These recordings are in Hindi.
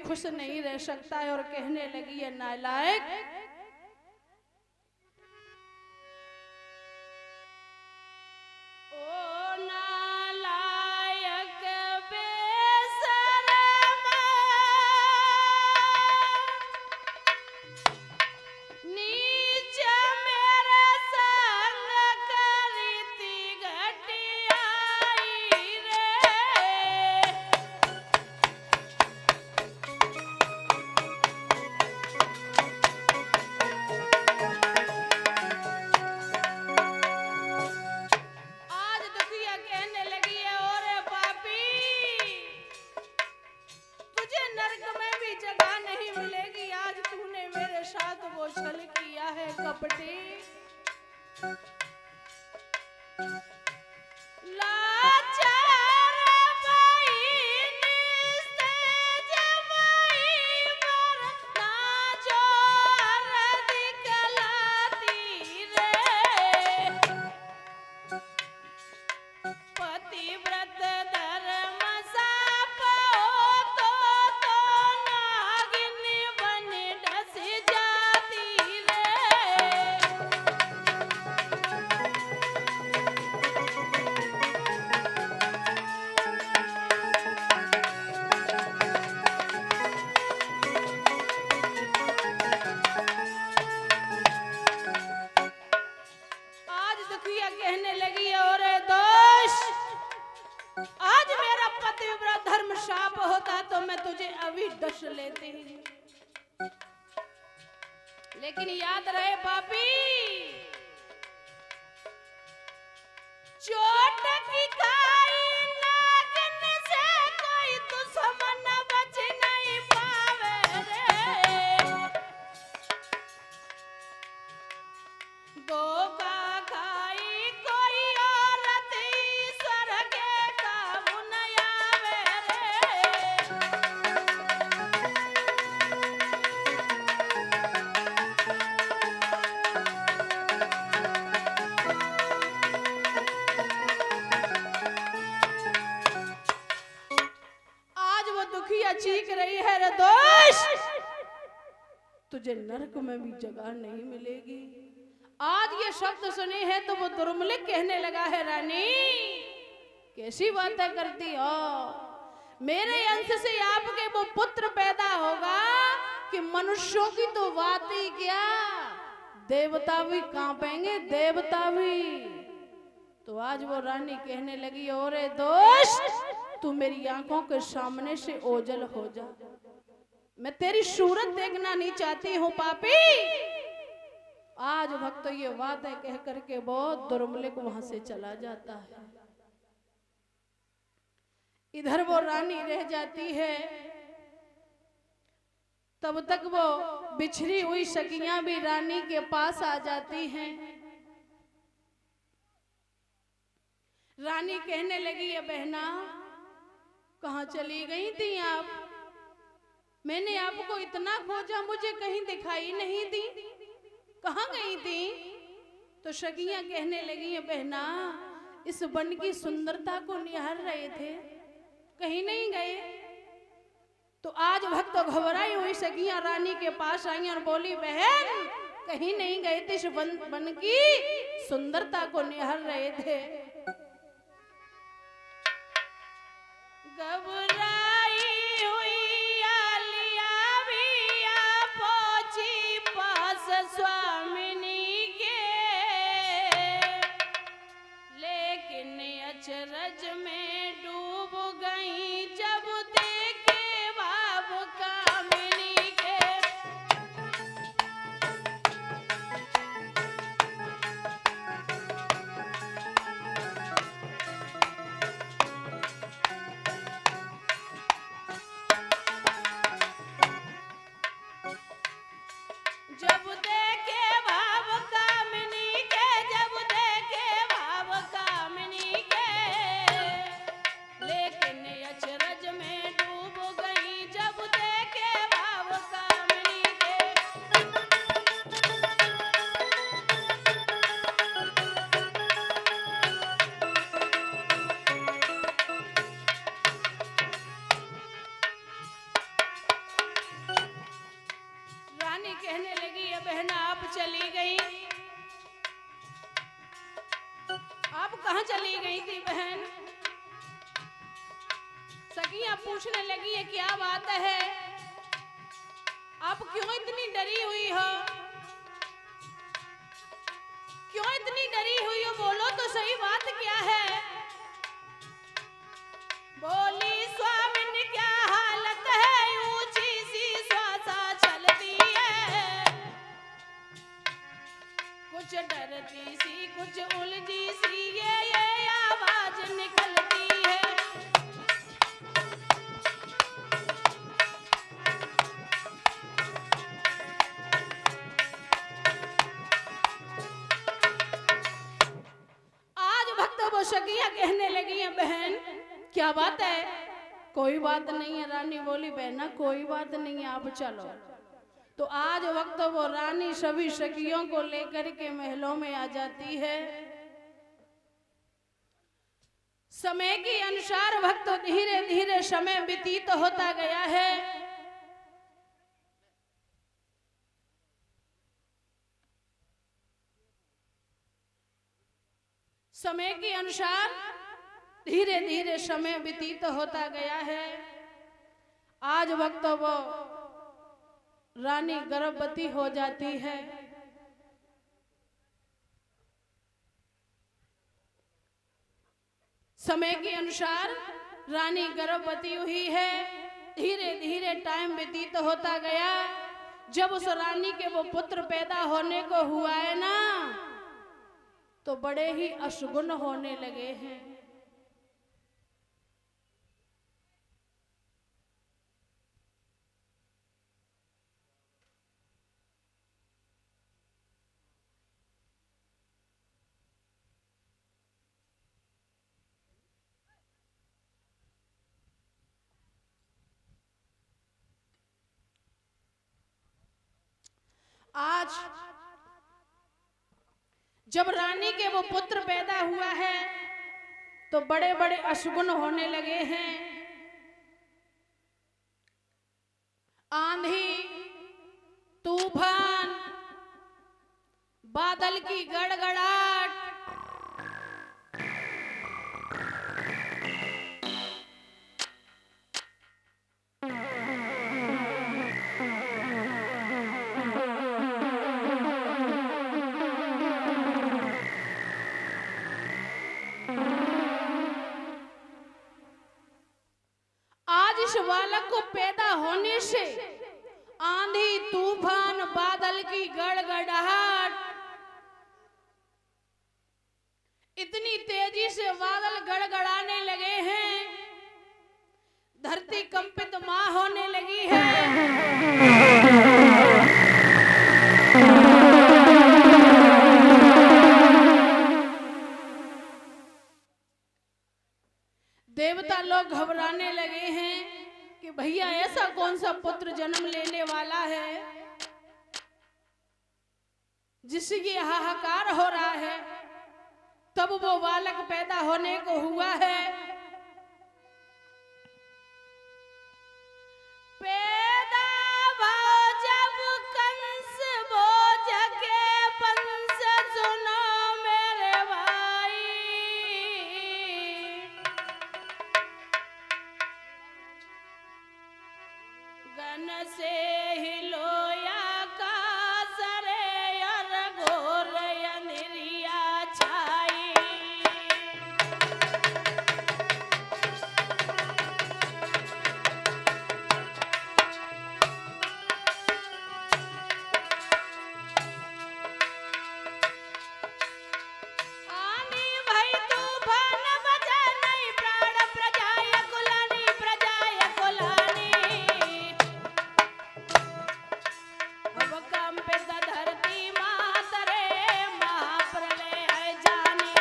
खुश नहीं रह सकता है और कहने लगी है नालायक, कपटी कहने लगी और दोष, आज मेरा पतिव्रत धर्म शाप होता तो मैं तुझे अभी डस लेती, लेकिन याद रहे पापी, चोट की खाई नागिन से कोई दुश्मन बच नहीं पावे रे, धोखा चीख रही है रे दोष, तुझे नरक में भी जगह नहीं मिलेगी। आज ये शब्द सुने हैं तो वो दुर्मलिक कहने लगा है रानी, कैसी बातें करती हो, मेरे अंश से आपके वो पुत्र पैदा होगा कि मनुष्यों की तो बात ही क्या, देवता भी कांपेंगे, देवता भी। तो आज वो रानी कहने लगी, और दोष तू मेरी आंखों के सामने से ओझल हो जा, मैं तेरी सूरत देखना नहीं चाहती हूँ पापी। आज भक्त ये बातें कह करके बहुत दुर्मलिक वहां से चला जाता है। इधर वो रानी रह जाती है, तब तक वो बिछड़ी हुई सखियां भी रानी के पास आ जाती हैं। रानी कहने लगी, है बहना कहाँ चली गई थी आप, मैंने आपको इतना खोजा, मुझे कहीं दिखाई नहीं दी, कहाँ गई थी। तो सखियां कहने लगी, है बहना इस वन की सुंदरता को निहार रहे थे, कहीं नहीं गए। तो आज भक्त घबराई हुई सखियां रानी के पास आई और बोली, बहन कहीं नहीं गए थे, इस वन की सुंदरता को निहार रहे थे। घबराई हुई आलिया भी आ पहुंची पास स्वामिनी के, लेकिन अचरज में डूब गई जब देखे बाब कामिनी के। चली गई? आप कहाँ चली गई थी बहन? सखियां पूछने लगी है क्या बात है, आप क्यों इतनी डरी हुई हो, क्यों इतनी डरी हुई हो, बोलो तो सही बात क्या है? बोली स्वामिन क्या हालत है, ऊंची सी श्वासा चलती है, कुछ डरती सी कुछ उलझी सी ये आवाज निकलती है। सखियां कहने लगी हैं बहन क्या बात है? कोई बात नहीं है। रानी बोली बहना कोई बात नहीं है, आप चलो। तो आज वक्त वो रानी सभी सखियों को लेकर के महलों में आ जाती है। समय के अनुसार भक्त धीरे धीरे समय व्यतीत होता गया है। समय के अनुसार धीरे धीरे समय व्यतीत होता गया है। आज वक्त वो रानी गर्भवती हो जाती है। समय के अनुसार रानी गर्भवती हुई है। धीरे धीरे टाइम व्यतीत होता गया। जब उस रानी के वो पुत्र पैदा होने को हुआ है ना, तो बड़े ही अशुगुन होने लगे हैं। आज जब रानी के वो पुत्र पैदा हुआ है तो बड़े बड़े अशुगुन होने लगे हैं। आंधी, तूफान, बादल की गड़गड़ाहट, इस बालक को पैदा होने से आंधी, तूफान, बादल की गड़गड़ाहट, इतनी तेजी से बादल गड़गड़ाने लगे हैं, धरती कंपित मां होने लगी है। देवता लोग घबराने लगे हैं कि भैया ऐसा कौन सा पुत्र जन्म लेने वाला है जिसकी हाहाकार हो रहा है। तब वो बालक पैदा होने को हुआ है। पैदा हो जब कंस वो जगे पंस, सुनो मेरे भाई, गन से हिलोया का सरे और घोर अंधेरिया छाई। आनी भाई तूफान बजा नहीं, प्राण प्रजाय कुलानी, प्रजाय कुलानी। अब कंपित धरती मातरे, महाप्रलय है जानी।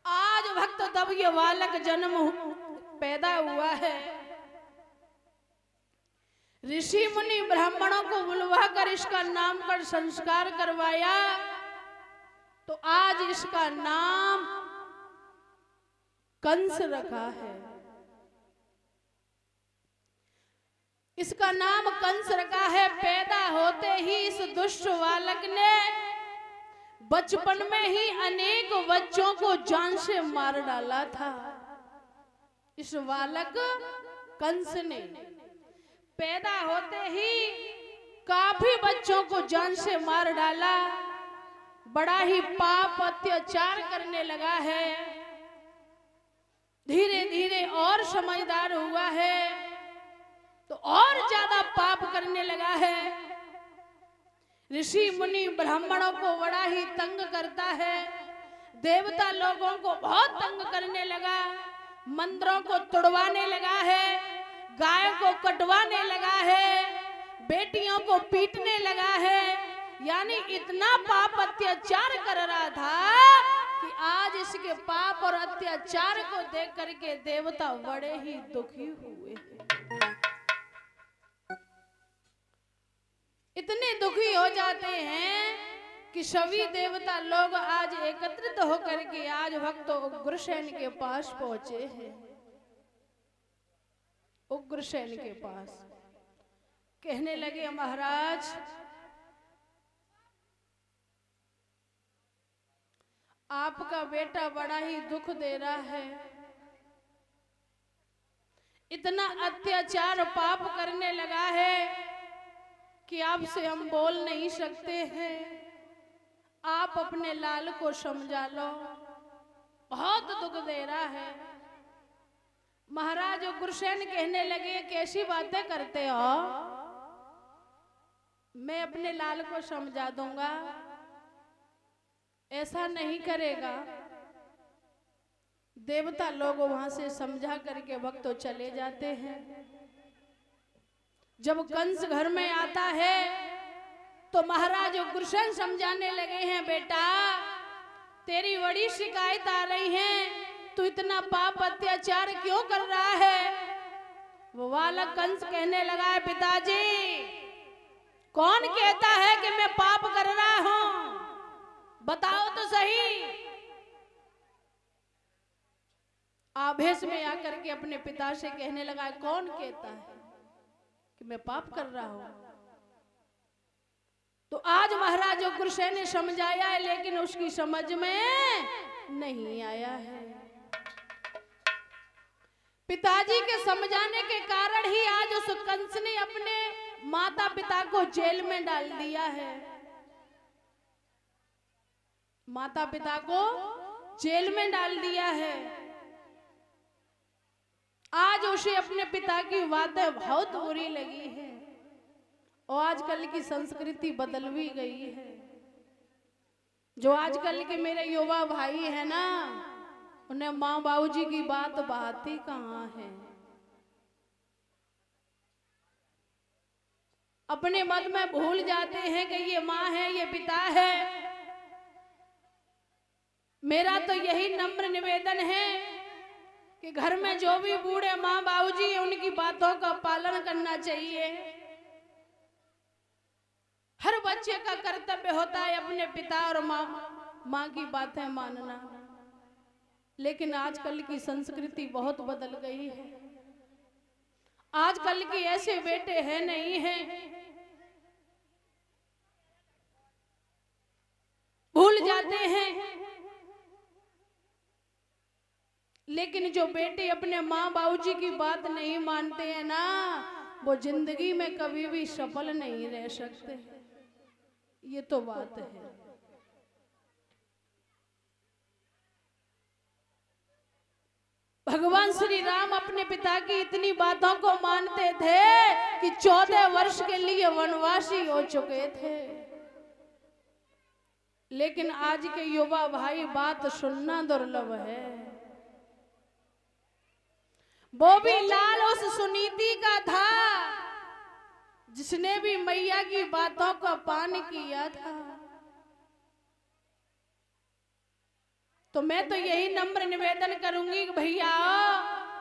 आज भक्त तब ये बालक पैदा हुआ है। ऋषि मुनि ब्राह्मणों को बुलवा कर इसका नामकरण संस्कार करवाया। तो आज इसका नाम कंस रखा है। इसका नाम कंस रखा है। पैदा होते ही इस दुष्ट बालक ने बचपन में ही अनेक बच्चों को जान से मार डाला था। इस बालक कंस ने पैदा होते ही काफी बच्चों को जान से मार डाला। बड़ा ही पाप अत्याचार करने लगा है। धीरे धीरे और समझदार हुआ है तो और ज्यादा पाप करने लगा है। ऋषि मुनि ब्राह्मणों को बड़ा ही तंग करता है। देवता लोगों को बहुत तंग करने लगा। मंदिरों को तोड़वाने लगा है। गायों को कटवाने लगा है। बेटियों को पीटने लगा है। यानी इतना पाप अत्याचार कर रहा था कि आज इसके पाप और अत्याचार को देख करके देवता बड़े ही दुखी हुए। इतने दुखी हो जाते हैं कि सभी देवता लोग आज एकत्रित होकर के आज भक्त उग्रसेन के पास पहुंचे हैं। उग्रसेन के पास कहने लगे, महाराज आपका बेटा बड़ा ही दुख दे रहा है। इतना अत्याचार पाप करने लगा है कि आपसे हम बोल नहीं सकते हैं। आप अपने लाल को समझा लो, बहुत दुख दे रहा है। महाराज उग्रसेन कहने लगे, कैसी बातें करते हो? मैं अपने लाल को समझा दूंगा। ऐसा नहीं करेगा। देवता लोग वहां से समझा करके भक्त चले जाते हैं। जब कंस घर में आता है तो महाराज उग्रसेन समझाने लगे हैं, बेटा तेरी बड़ी शिकायत आ रही है, तू इतना पाप अत्याचार क्यों कर रहा है? वो बालक कंस कहने लगा है, पिताजी कौन कहता है कि मैं पाप कर रहा हूं? बताओ तो सही। आवेश में आकर के अपने पिता से कहने लगा, कौन कहता है कि मैं पाप कर रहा हूं? तो आज महाराज उग्रसेन ने समझाया है, लेकिन उसकी समझ में नहीं आया है। पिताजी के समझाने के कारण ही आज उस कंस ने अपने माता पिता को जेल में डाल दिया है। माता पिता को जेल में डाल दिया है। आज उसे अपने पिता की बातें बहुत बुरी लगी है और आजकल की संस्कृति बदल भी गई है। जो आजकल के मेरे युवा भाई है ना, उन्हें माँ बाबूजी की बात बात ही कहाँ है। अपने मत में भूल जाते हैं कि ये माँ है, ये पिता है। मेरा तो यही नम्र निवेदन है कि घर में जो भी बूढ़े माँ बाबूजी हैं, उनकी बातों का पालन करना चाहिए। हर बच्चे का कर्तव्य होता है अपने पिता और माँ की बातें मानना। लेकिन आजकल की संस्कृति बहुत बदल गई है। आजकल के ऐसे बेटे हैं नहीं हैं, भूल जाते हैं। लेकिन जो बेटे अपने माँ बाबूजी की बात नहीं मानते हैं ना, वो जिंदगी में कभी भी सफल नहीं रह सकते। ये तो बात है। भगवान श्री राम अपने पिता की इतनी बातों को मानते थे कि 14 वर्ष के लिए वनवासी हो चुके थे। लेकिन आज के युवा भाई बात सुनना दुर्लभ है। वो भी लाल उस सुनीति का था जिसने भी मैया की बातों का पान किया था। तो मैं तो यही नम्र निवेदन करूंगी कि भैया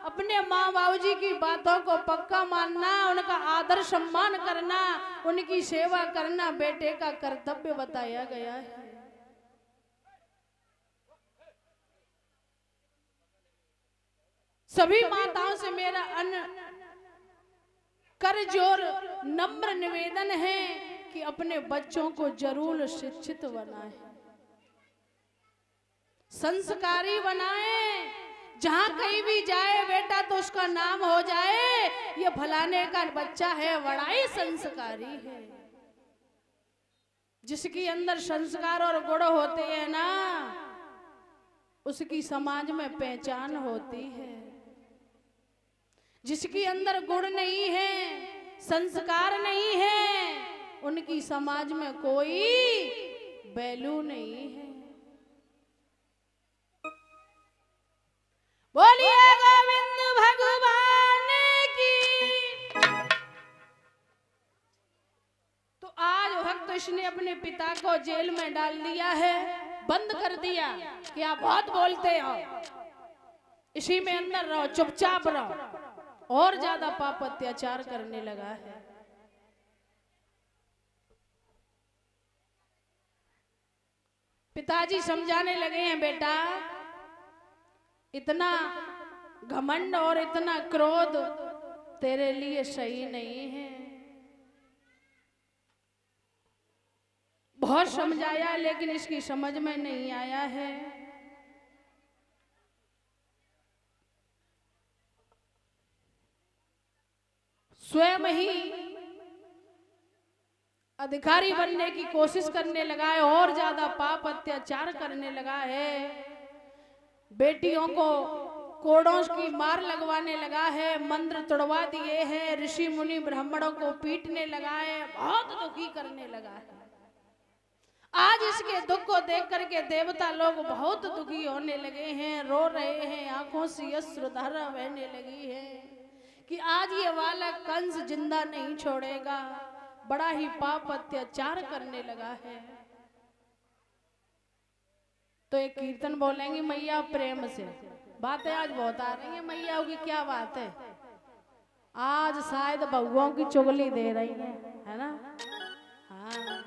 अपने माँ बाबूजी की बातों को पक्का मानना, उनका आदर सम्मान करना, उनकी सेवा करना बेटे का कर्तव्य बताया गया है। सभी माताओं से मेरा कर जोर नम्र निवेदन है कि अपने बच्चों को जरूर शिक्षित बनाएं, संस्कारी बनाएं। जहां कहीं भी जाए बेटा तो उसका नाम हो जाए ये फलाने का बच्चा है, बड़ा ही संस्कारी है। जिसके अंदर संस्कार और गुण होते हैं ना, उसकी समाज में पहचान होती है। जिसके अंदर गुण नहीं है, संस्कार नहीं है, उनकी समाज में कोई वैल्यू नहीं है। बोलिए गोविंद भगवान की। तो आज भक्त इसने अपने पिता को जेल में डाल दिया है, बंद कर दिया कि आप बहुत बोलते हो, इसी में अंदर रहो, चुपचाप रहो। और ज्यादा पाप अत्याचार करने लगा है। पिताजी समझाने लगे हैं, बेटा इतना घमंड और इतना क्रोध तेरे लिए सही नहीं है। बहुत समझाया लेकिन इसकी समझ में नहीं आया है। स्वयं ही अधिकारी बनने की कोशिश करने लगा है और ज्यादा पाप अत्याचार करने लगा है। बेटियों को कोड़ों की मार लगवाने लगा है, मंत्र तोड़वा दिए हैं, ऋषि मुनि ब्राह्मणों को पीटने लगा है, बहुत दुखी करने लगा है। आज इसके दुख को देख करके देवता लोग बहुत दुखी होने लगे हैं, रो रहे हैं, आंखों से अश्रुधारा बहने लगी है कि आज ये वाला कंस जिंदा नहीं छोड़ेगा, बड़ा ही पाप अत्याचार करने लगा है। तो एक कीर्तन बोलेंगे मैया प्रेम से। बातें आज बहुत आ रही है मैया की, क्या बात है, आज शायद बहुओं की चुगली दे रही है ना। हाँ